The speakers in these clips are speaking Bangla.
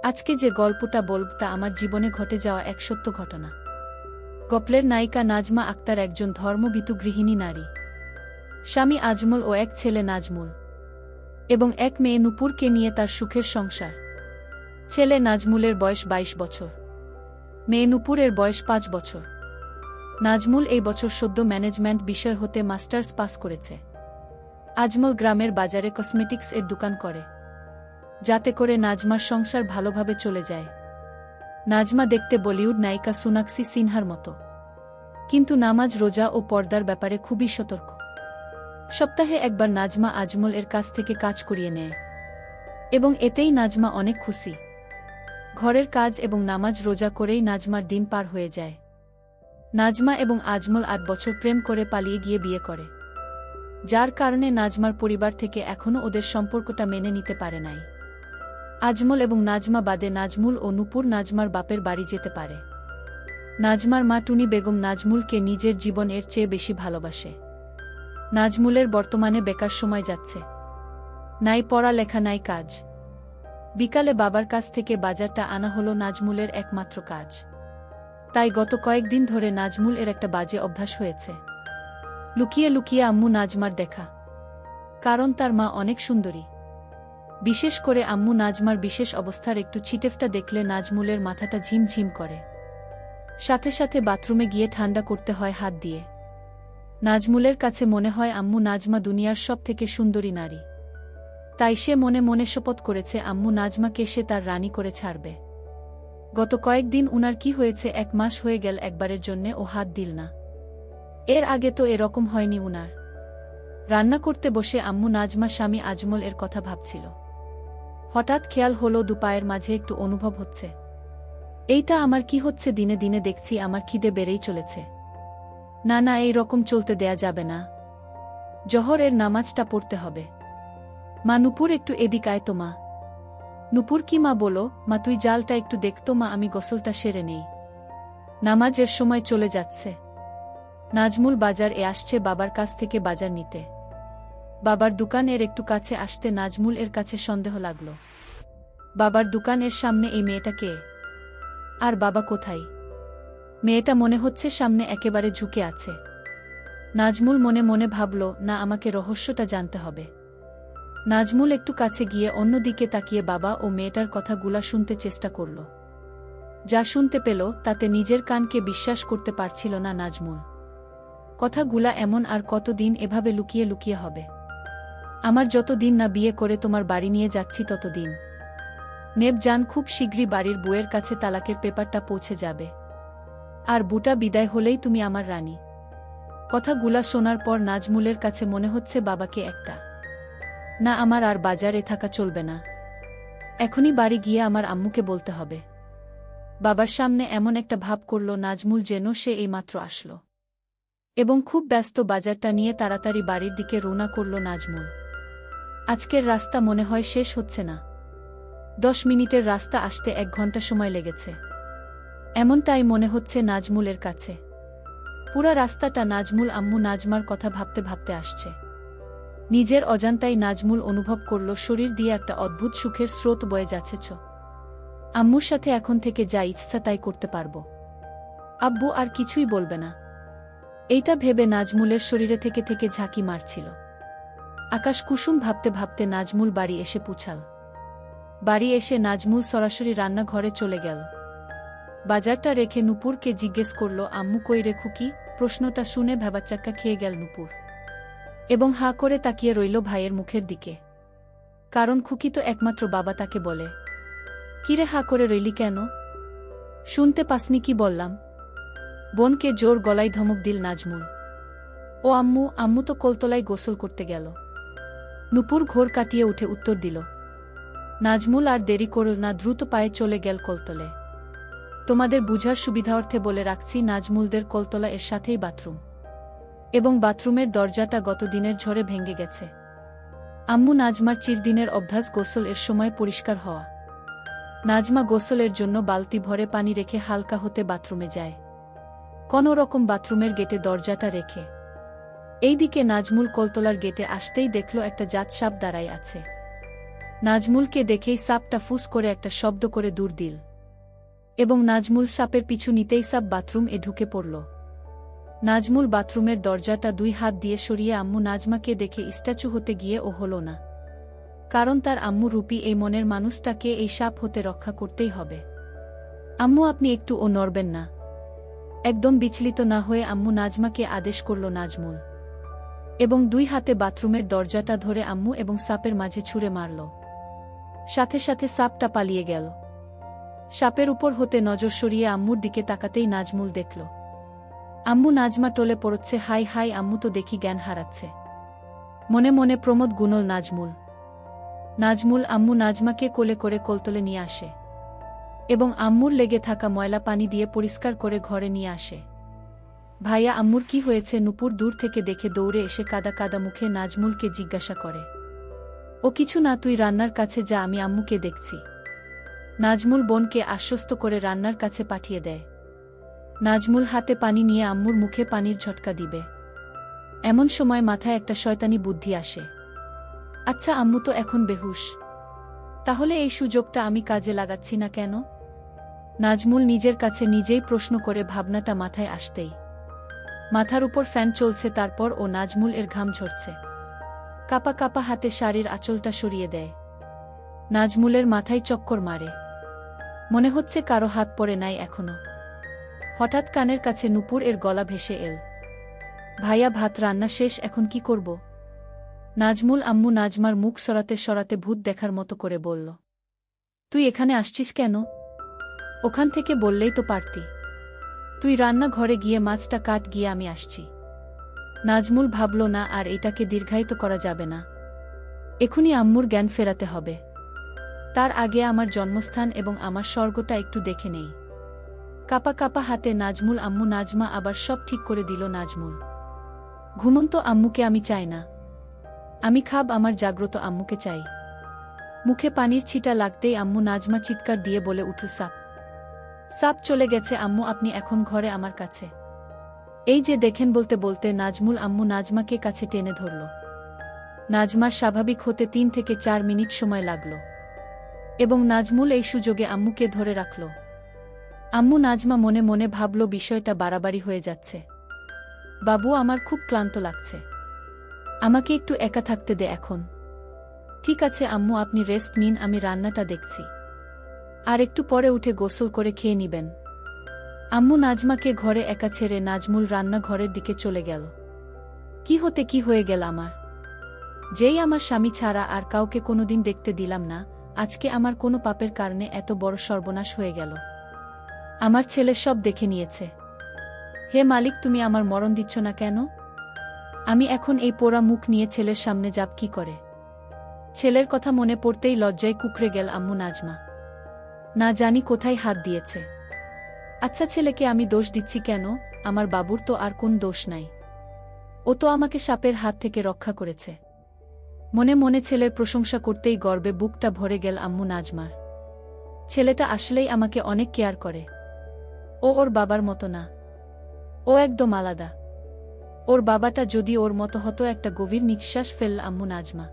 আজকে যে গল্পটা বলব তা আমার জীবনে ঘটে যাওয়া এক সত্য ঘটনা। গল্পের নায়িকা নাজমা আক্তার একজন ধর্মভীতু গৃহিণী নারী। স্বামী আজমল ও এক ছেলে নাজমুল এবং এক মেয়ে নূপুরকে নিয়ে তার সুখের সংসার। ছেলে নাজমুলের বয়স ২২ বছর, মেয়ে নূপুরের বয়স ৫ বছর। নাজমুল এই বছর সদ্য ম্যানেজমেন্ট বিষয় হতে মাস্টার্স পাস করেছে। আজমল গ্রামের বাজারে কসমেটিক্স এর দোকান করে, যাতে করে নাজমার সংসার ভালোভাবে চলে যায়। নাজমা দেখতে বলিউড নায়িকা সোনাক্ষী সিনহার মতো, কিন্তু নামাজ রোজা ও পর্দার ব্যাপারে খুবই সতর্ক। সপ্তাহে একবার নাজমা আজমল এর কাছ থেকে কাজ করিয়ে নেয় এবং এতেই নাজমা অনেক খুশি। ঘরের কাজ এবং নামাজ রোজা করেই নাজমার দিন পার হয়ে যায়। নাজমা এবং আজমল ৮ বছর প্রেম করে পালিয়ে গিয়ে বিয়ে করে, যার কারণে নাজমার পরিবার থেকে এখনও ওদের সম্পর্কটা মেনে নিতে পারে নাই। আজমল এবং নাজমা বাদে নাজমুল ও নূপুর নাজমার বাপের বাড়ি যেতে পারে। নাজমার মা টুনি বেগম নাজমুলকে নিজের জীবনের চেয়ে বেশি ভালোবাসে। নাজমুলের বর্তমানে বেকার সময় যাচ্ছে, নাই পড়ালেখা নাই কাজ। বিকালে বাবার কাছ থেকে বাজারটা আনা হলো নাজমুলের একমাত্র কাজ। তাই গত কয়েকদিন ধরে নাজমুল এর একটা বাজে অভ্যাস হয়েছে, লুকিয়ে লুকিয়ে আম্মু নাজমার দেখা। কারণ তার মা অনেক সুন্দরী। বিশেষ করে আম্মু নাজমার বিশেষ অবস্থার একটু ছিটেফটা দেখলে নাজমুলের মাথাটা ঝিমঝিম করে। সাথে সাথে বাথরুমে গিয়ে ঠান্ডা করতে হয় হাত দিয়ে। নাজমুলের কাছে মনে হয় আম্মু নাজমা দুনিয়ার সব থেকে সুন্দরী নারী। তাই সে মনে মনে শপথ করেছে আম্মু নাজমাকে সে তার রানী করে ছাড়বে। গত কয়েকদিন উনার কি হয়েছে, ১ মাস হয়ে গেল একবারের জন্যে ও হাত দিল না। এর আগে তো এরকম হয়নি উনার। রান্না করতে বসে আম্মু নাজমা স্বামী আজমল এর কথা ভাবছিল। হঠাৎ খেয়াল হলো দুপায়ের মাঝে একটু অনুভব হচ্ছে। এইটা আমার কি হচ্ছে? দিনে দিনে দেখছি আমার খিদে বেড়েই চলেছে। না না, এই রকম চলতে দেয়া যাবে না। জহরের নামাজটা পড়তে হবে। মা নূপুর একটু এদিক আয় তো মা। নূপুর কি মা? বলো মা, তুই জালটা একটু দেখতো মা, আমি গোসলটা সেরে নেই। নামাজের সময় চলে যাচ্ছে। নাজমুল বাজার এ আসছে বাবার কাছ থেকে বাজার নিতে। বাবার দোকান এর একটু কাছে আসতে নাজমুল এর কাছে সন্দেহ লাগল। বাবার দোকানের সামনে এই মেয়েটা কে? আর বাবা কোথায়? মেয়েটা মনে হচ্ছে সামনে একেবারে ঝুঁকে আছে। নাজমুল মনে মনে ভাবল, না, আমাকে রহস্যটা জানতে হবে। নাজমুল একটু কাছে গিয়ে অন্যদিকে তাকিয়ে বাবা ও মেয়েটার কথাগুলা শুনতে চেষ্টা করল। যা শুনতে পেল তাতে নিজের কানকে বিশ্বাস করতে পারছিল না নাজমুল। কথাগুলা এমন আর কতদিন এভাবে লুকিয়ে লুকিয়ে হবে? আমার যতদিন না বিয়ে করে তোমার বাড়ি নিয়ে যাচ্ছি ততদিন। নেব জান, খুব শীঘ্রই বাড়ির বউয়ের কাছে তালাকের পেপারটা পৌঁছে যাবে, আর বুটা বিদায় হলেই তুমি আমার রানী। কথাগুলা শোনার পর নাজমুলের কাছে মনে হচ্ছে বাবাকে একটা না, আমার আর বাজারে থাকা চলবে না। এখনই বাড়ি গিয়ে আমার আম্মুকে বলতে হবে। বাবার সামনে এমন একটা ভাব করল নাজমুল যেন সে এইমাত্র আসলো, এবং খুব ব্যস্ত বাজারটা নিয়ে তাড়াতাড়ি বাড়ির দিকে রওনা করল নাজমুল। আজকের রাস্তা মনে হয় শেষ হচ্ছে না। ১০ মিনিটের রাস্তা আসতে ১ ঘন্টা সময় লেগেছে, এমনটাই মনে হচ্ছে নাজমুলের কাছে। পুরা রাস্তাটা নাজমুল আম্মু নাজমার কথা ভাবতে ভাবতে আসছে। নিজের অজান্তাই নাজমুল অনুভব করল শরীর দিয়ে একটা অদ্ভুত সুখের স্রোত বয়ে যাচ্ছে। আম্মুর সাথে এখন থেকে যা ইচ্ছা তাই করতে পারবো, আব্বু আর কিছুই বলবে না। এইটা ভেবে নাজমুলের শরীরে থেকে থেকে ঝাঁকি মারছিল। আকাশ কুসুম ভাবতে ভাবতে নাজমুল বাড়ি এসে পৌঁছাল। বাড়ি এসে নাজমুল সরাসরি রান্নাঘরে চলে গেল। বাজারটা রেখে নূপুরকে জিজ্ঞেস করল, আম্মু কই রে খুকি? প্রশ্নটা শুনে ভ্যাবাচ্চাক্কা খেয়ে গেল নূপুর এবং হাঁ করে তাকিয়ে রইল ভাইয়ের মুখের দিকে। কারণ খুকি তো একমাত্র বাবা তাকে বলে। কিরে, হাঁ করে রইলি কেন? শুনতে পাসনি কি বললাম? বোনকে জোর গলায় ধমক দিল নাজমুল। ও আম্মু, আম্মু তো কলতলায় গোসল করতে গেল। নূপুর ঘোর কাটিয়ে উঠে উত্তর দিল। নাজমুল আর দেরি করল না, দ্রুত পায়ে চলে গেল কলতলে। তোমাদের বুঝার সুবিধার্থে বলে রাখছি, নাজমুলদের কলতলা এর সাথেই বাথরুম, এবং বাথরুমের দরজাটা গত দিনের ঝড়ে ভেঙে গেছে। আম্মু নাজমার চিরদিনের অভ্যাস গোসল এর সময় পরিষ্কার হওয়া। নাজমা গোসলের জন্য বালতি ভরে পানি রেখে হালকা হতে বাথরুমে যায়, কোনো রকম বাথরুমের গেটে দরজাটা রেখে। এইদিকে নাজমুল কলতলার গেটে আসতেই দেখল একটা জাত সাপ দাঁড়ায় আছে। নাজমুলকে দেখেই সাপটা ফুস করে একটা শব্দ করে দূর দিল এবং নাজমুল সাপের পিছু নিতেই সাপ বাথরুম এ ঢুকে পড়ল। নাজমুল বাথরুমের দরজাটা 2 হাত দিয়ে সরিয়ে আম্মু নাজমাকে দেখে স্ট্যাচু হতে গিয়ে ও হল না, কারণ তার আম্মু রূপী এই মনের মানুষটাকে এই সাপ হতে রক্ষা করতেই হবে। আম্মু আপনি একটু ও নড়বেন না। একদম বিচলিত না হয়ে আম্মু নাজমাকে আদেশ করল নাজমুল, এবং 2 হাতে বাথরুমের দরজাটা ধরে আম্মু এবং সাপের মাঝে ছুঁড়ে মারল। সাথে সাথে সাপটা পালিয়ে গেল। সাপের উপর হতে নজর সরিয়ে আম্মুর দিকে তাকাতেই নাজমুল দেখল আম্মু নাজমা টলে পড়ছে। হাই হাই, আম্মু তো দেখি জ্ঞান হারাচ্ছে। মনে মনে প্রমোদ গুনল নাজমুল আম্মু নাজমাকে কোলে করে কোলতলে নিয়ে আসে এবং আম্মুর লেগে থাকা ময়লা পানি দিয়ে পরিষ্কার করে ঘরে নিয়ে আসে। ভাইয়া আম্মুর কি হয়েছে? নূপুর দূর থেকে দেখে দৌড়ে এসে কাদা কাদা মুখে নাজমুলকে জিজ্ঞাসা করে। ও কিছু না, তুই রান্নার কাছে যা, আমি আম্মুকে দেখছি। নাজমুল বোনকে আশ্বস্ত করে রান্নার কাছে পাঠিয়ে দেয়। নাজমুল হাতে পানি নিয়ে আম্মুর মুখে পানির ঝটকা দিবে, এমন সময় মাথায় একটা শয়তানি বুদ্ধি আসে। আচ্ছা, আম্মু তো এখন বেহুশ, তাহলে এই সুযোগটা আমি কাজে লাগাচ্ছি না কেন? নাজমুল নিজের কাছে নিজেই প্রশ্ন করে ভাবনাটা মাথায় আসতেই মাথার উপর ফ্যান চলছে, তারপর ও নাজমুল এর ঘাম ঝরছে। কাপা কাপা হাতে শাড়ির আঁচলটা সরিয়ে দেয়। নাজমুলের মাথায় চক্কর মারে, মনে হচ্ছে কারো হাত পড়ে নাই এখনো। হঠাৎ কানের কাছে নূপুর এর গলা ভেসে এল। ভাইয়া, ভাত রান্না শেষ, এখন কি করব? নাজমুল আম্মু নাজমার মুখ সরাতে সরাতে ভূত দেখার মতো করে বলল, তুই এখানে আসছিস কেন? ওখান থেকে বললেই তো পারতি। তুই রান্না ঘরে গিয়ে মাছটা কাট, গিয়ে আমি আসছি। নাজমুল ভাবল না আর এটাকে দীর্ঘায়িত করা যাবে না, এখনই আম্মুর জ্ঞান ফেরাতে হবে। তার আগে আমার জন্মস্থান এবং আমার স্বর্গটা একটু দেখে নেই। কাপা কাপা হাতে নাজমুল আম্মু নাজমা আবার সব ঠিক করে দিল। নাজমুল, ঘুমন্ত আম্মুকে আমি চাই না, আমি খাব আমার জাগ্রত আম্মুকে চাই। মুখে পানির ছিটা লাগতেই আম্মু নাজমা চিৎকার দিয়ে বলে উঠল, সাপ! সাপ চলে গেছে আম্মু, আপনি এখন ঘরে আমার কাছে। এই যে দেখেন, বলতে বলতে নাজমুল আম্মু নাজমাকে কাছে টেনে ধরল। নাজমার স্বাভাবিক হতে 3 থেকে 4 মিনিট সময় লাগল এবং নাজমুল এই সুযোগে আম্মুকে ধরে রাখল। আম্মু নাজমা মনে মনে ভাবল, বিষয়টা বাড়াবাড়ি হয়ে যাচ্ছে। বাবু, আমার খুব ক্লান্ত লাগছে, আমাকে একটু একা থাকতে দে এখন। ঠিক আছে আম্মু, আপনি রেস্ট নিন, আমি রান্নাটা দেখছি, আর একটু পরে উঠে গোসল করে খেয়ে নিবেন। আম্মু নাজমাকে ঘরে একা ছেড়ে নাজমুল রান্না ঘরের দিকে চলে গেল। কি হয়ে গেল আমার? যেই আমার স্বামী ছাড়া আর কাউকে কোনোদিন দেখতে দিলাম না, আজকে আমার কোনো পাপের কারণে এত বড় সর্বনাশ হয়ে গেল। আমার ছেলে সব দেখে নিয়েছে। হে মালিক, তুমি আমার মরণ দিচ্ছ না কেন? আমি এখন এই পোড়া মুখ নিয়ে ছেলের সামনে যাব কি করে? ছেলের কথা মনে পড়তেই লজ্জায় কুঁকড়ে গেল আম্মু নাজমা। না জানি কোথায় হাত দিয়েছে। আচ্ছা, ছেলেকে আমি দোষ দিচ্ছি কেন? আমার বাবুর তো আর কোন দোষ নাই, ও তো আমাকে সাপের হাত থেকে রক্ষা করেছে। মনে মনে ছেলের প্রশংসা করতেই গর্বে বুকটা ভরে গেল আম্মু নাজমার। ছেলেটা আসলেই আমাকে অনেক কেয়ার করে। ও ওর বাবার মতো না, ও একদম আলাদা। ওর বাবাটা যদি ওর মতো হতো। একটা গভীর নিঃশ্বাস ফেলল আম্মু নাজমা।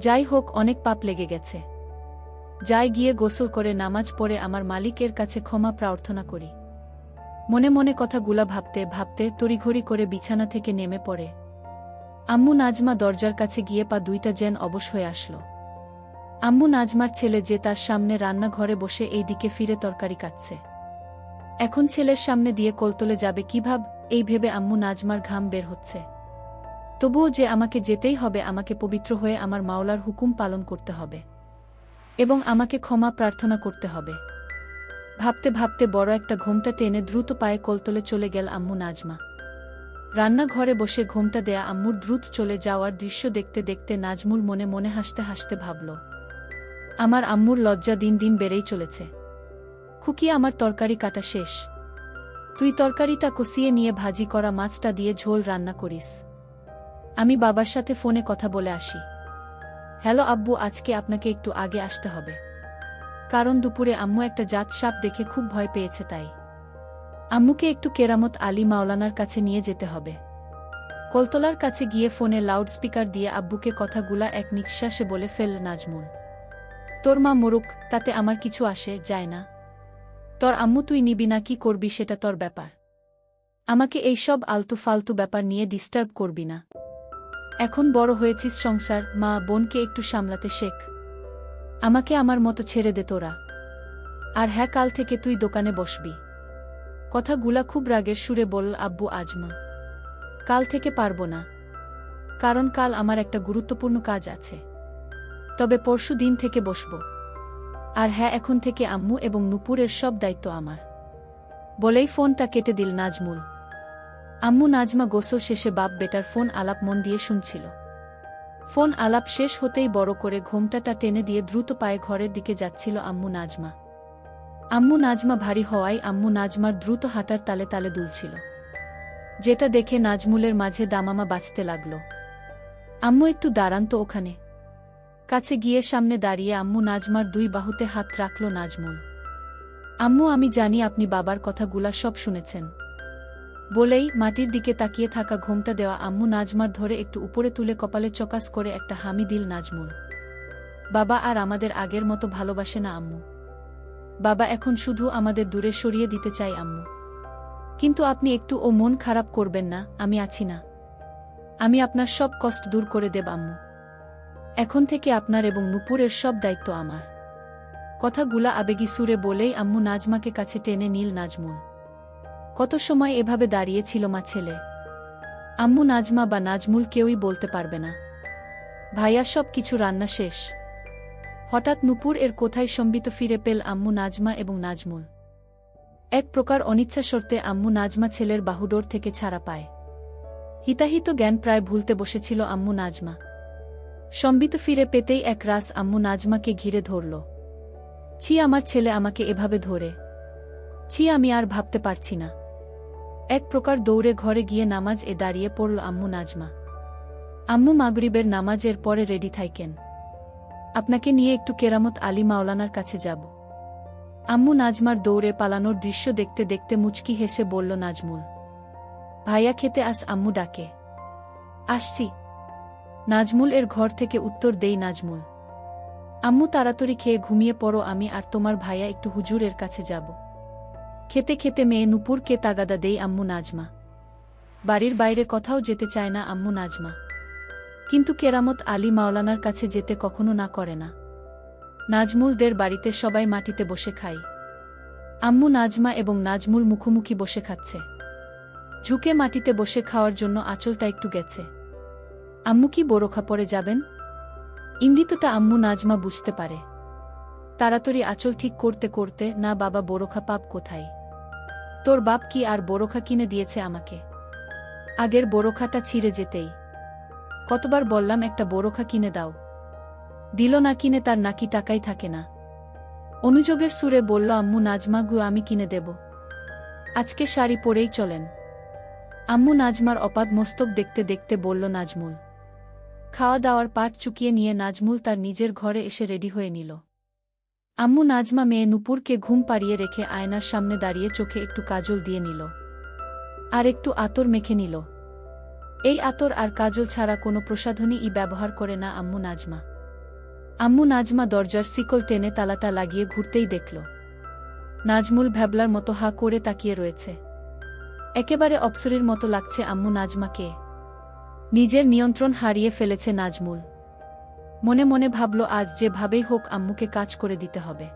যাই হোক, অনেক পাপ লেগে গেছে, যাই গিয়ে গোসল করে নামাজ পড়ে আমার মালিকের কাছে ক্ষমা প্রার্থনা করি। মনে মনে কথাগুলা ভাবতে ভাবতে তড়িঘড়ি করে বিছানা থেকে নেমে পড়ে। আম্মু নাজমা দরজার কাছে গিয়ে পা দুইটা যেন অবশ হয়ে আসল। আম্মু নাজমার ছেলে যে তার সামনে রান্নাঘরে বসে এই দিকে ফিরে তরকারি কাটছে। এখন ছেলের সামনে দিয়ে কোলতলে যাবে কিভাব, এই ভেবে আম্মু নাজমার ঘাম বের হচ্ছে। তবুও যে আমাকে যেতেই হবে, আমাকে পবিত্র হয়ে আমার মাওলার হুকুম পালন করতে হবে এবং আমাকে ক্ষমা প্রার্থনা করতে হবে। ভাবতে ভাবতে বড় একটা ঘোমটা টেনে দ্রুত পায়ে কোলতলে চলে গেল আম্মু নাজমা। রান্নাঘরে বসে ঘোমটা দেয়া আম্মুর দ্রুত চলে যাওয়ার দৃশ্য দেখতে দেখতে নাজমুল মনে মনে হাসতে হাসতে ভাবল, আমার আম্মুর লজ্জা দিন দিন বেড়েই চলেছে। খুকি, আমার তরকারি কাটা শেষ, তুই তরকারিটা কষিয়ে নিয়ে ভাজি করা মাছটা দিয়ে ঝোল রান্না করিস। আমি বাবার সাথে ফোনে কথা বলে আসি। হ্যালো আব্বু, আজকে আপনাকে একটু আগে আসতে হবে, কারণ দুপুরে আম্মু একটা জাত সাপ দেখে খুব ভয় পেয়েছে, তাই আম্মুকে একটু কেরামত আলী মাওলানার কাছে নিয়ে যেতে হবে। কলতলার কাছে গিয়ে ফোনে লাউডস্পিকার দিয়ে আব্বুকে কথাগুলা এক নিঃশ্বাসে বলে ফেলল নাজমুল। তোর মা মরুক, তাতে আমার কিছু আসে যায় না। তোর আম্মু তুই নিবি না কি করবি সেটা তোর ব্যাপার। আমাকে এই সব আলতু ফালতু ব্যাপার নিয়ে ডিস্টার্ব করবি না। এখন বড় হয়েছিস, সংসার, মা বোনকে একটু সামলাতে শেখ। আমাকে আমার মতো ছেড়ে দে তোরা। আর হ্যাঁ, কাল থেকে তুই দোকানে বসবি। কথাগুলা খুব রাগের সুরে বলল আব্বু আজমা। কাল থেকে পারবো না, কারণ কাল আমার একটা গুরুত্বপূর্ণ কাজ আছে। তবে পরশু দিন থেকে বসবো। আর হ্যাঁ, এখন থেকে আম্মু এবং নূপুরের সব দায়িত্ব আমার। বলেই ফোনটা কেটে দিল নাজমুল। আম্মু নাজমা গোসল শেষে বাপ বেটার ফোন আলাপ মন দিয়ে শুনছিল। ফোন আলাপ শেষ হতেই বড় করে ঘোমটাটা টেনে দিয়ে দ্রুত পায়ে ঘরের দিকে যাচ্ছিল আম্মু নাজমা। আম্মু নাজমা ভারী হওয়ায় আম্মু নাজমার দ্রুত হাঁটার তালে তালে দুলছিল, যেটা দেখে নাজমুলের মাঝে দামামা বাজতে লাগল। আম্মু একটু দাঁড়ান তো ওখানে। কাছে গিয়ে সামনে দাঁড়িয়ে আম্মু নাজমার দুই বাহুতে হাত রাখল নাজমুল। আম্মু, আমি জানি আপনি বাবার কথাগুলা সব শুনেছেন। বলেই মাটির দিকে তাকিয়ে থাকা ঘোমটা দেওয়া আম্মু নাজমার ধরে একটু উপরে তুলে কপালে চকাস করে একটা হামি দিল নাজমুল। বাবা আর আমাদের আগের মতো ভালোবাসে না আম্মু। বাবা এখন শুধু আমাদের দূরে সরিয়ে দিতে চাই আম্মু। কিন্তু আপনি একটু ও মন খারাপ করবেন না, আমি আছি না। আমি আপনার সব কষ্ট দূর করে দেব আম্মু। এখন থেকে আপনার এবং নূপুরের সব দায়িত্ব আমার। কথাগুলা আবেগী সুরে বলেই আম্মু নাজমাকে কাছে টেনে নিল নাজমুল। কত সময় এভাবে দাঁড়িয়েছিল মা ছেলে। আম্মু নাজমা বা নাজমুল কেউই বলতে পারবে না। ভাইয়া সব কিছু রান্না শেষ। হঠাৎ নূপুর এর কোথায় সম্বিত ফিরে পেল আম্মু নাজমা এবং নাজমুল। এক প্রকার অনিচ্ছা শর্তে আম্মু নাজমা ছেলের বাহুডোর থেকে ছাড়া পায়। হিতাহিত জ্ঞান প্রায় ভুলতে বসেছিল আম্মু নাজমা। সম্বিত ফিরে পেতেই এক রাস আম্মু নাজমাকে ঘিরে ধরল। ছি, আমার ছেলে আমাকে এভাবে ধরে। ছি, আমি আর ভাবতে পারছি না। এক প্রকার দৌড়ে ঘরে গিয়ে নামাজ দাঁড়িয়ে পড়ল আম্মু নাজমা। আম্মু, মাগরিবের নামাজের পরে রেডি থাইকেন, আপনাকে নিয়ে একটু কেরামত আলী মাওলানার কাছে যাব। আম্মু নাজমার দৌড়ে পালানোর দৃশ্য দেখতে দেখতে মুচকি হেসে বলল নাজমুল। ভাইয়া খেতে আস, আম্মু ডাকে। আসছি। নাজমুল এর ঘর থেকে উত্তর দেই নাজমুল। আম্মু, তাড়াতাড়ি খেয়ে ঘুমিয়ে পড়ো, আমি আর তোমার ভাইয়া একটু হুজুরের কাছে যাব। খেতে খেতে মেয়ে নূপুরকে তাগাদা দেই আম্মু নাজমা। বাড়ির বাইরে কোথাও যেতে চায় না আম্মু নাজমা। কিন্তু কেরামত আলী মাওলানার কাছে যেতে কখনো না করে না। নাজমুলদের বাড়িতে সবাই মাটিতে বসে খায়। আম্মু নাজমা এবং নাজমুল মুখোমুখি বসে খাচ্ছে। ঝুঁকে মাটিতে বসে খাওয়ার জন্য আঁচলটা একটু গেছে। আম্মু কি বোরখা পরে যাবেন? ইঙ্গিতটা আম্মু নাজমা বুঝতে পারে। তাড়াতাড়ি আঁচল ঠিক করতে করতে, না বাবা, বোরখা পাপ কোথায়? তোর বাপ কি আর বোরখা কিনে দিয়েছে আমাকে? আগের বোরখাটা ছিঁড়ে যেতেই কতবার বললাম একটা বোরখা কিনে দাও, দিল না কিনে, তার নাকি টাকাই থাকে না। অনুযোগের সুরে বলল আম্মু নাজমা, গু আমি কিনে দেব, আজকে শাড়ি পরেই চলেন। আম্মু নাজমার অপাদ মস্তক দেখতে দেখতে বলল নাজমুল। খাওয়া দাওয়ার পাট চুকিয়ে নিয়ে নাজমুল তার নিজের ঘরে এসে রেডি হয়ে নিল। আম্মু নাজমা মেয়ে নূপুরকে ঘুম পাড়িয়ে রেখে আয়নার সামনে দাঁড়িয়ে চোখে একটু কাজল দিয়ে নিল, আর একটু আতর মেখে নিল। এই আতর আর কাজল ছাড়া কোনো প্রসাধনী ব্যবহার করে না আম্মু নাজমা। আম্মু নাজমা দরজার শিকল টেনে তালাটা লাগিয়ে ঘুরতেই দেখল নাজমুল ভ্যাবলার মতো হা করে তাকিয়ে রয়েছে। একেবারে অপ্সরীর মতো লাগছে আম্মু নাজমাকে। নিজের নিয়ন্ত্রণ হারিয়ে ফেলেছে নাজমুল। মনে মনে ভাবল, আজ যেভাবেই হোক আম্মুকে কাজ করে দিতে হবে।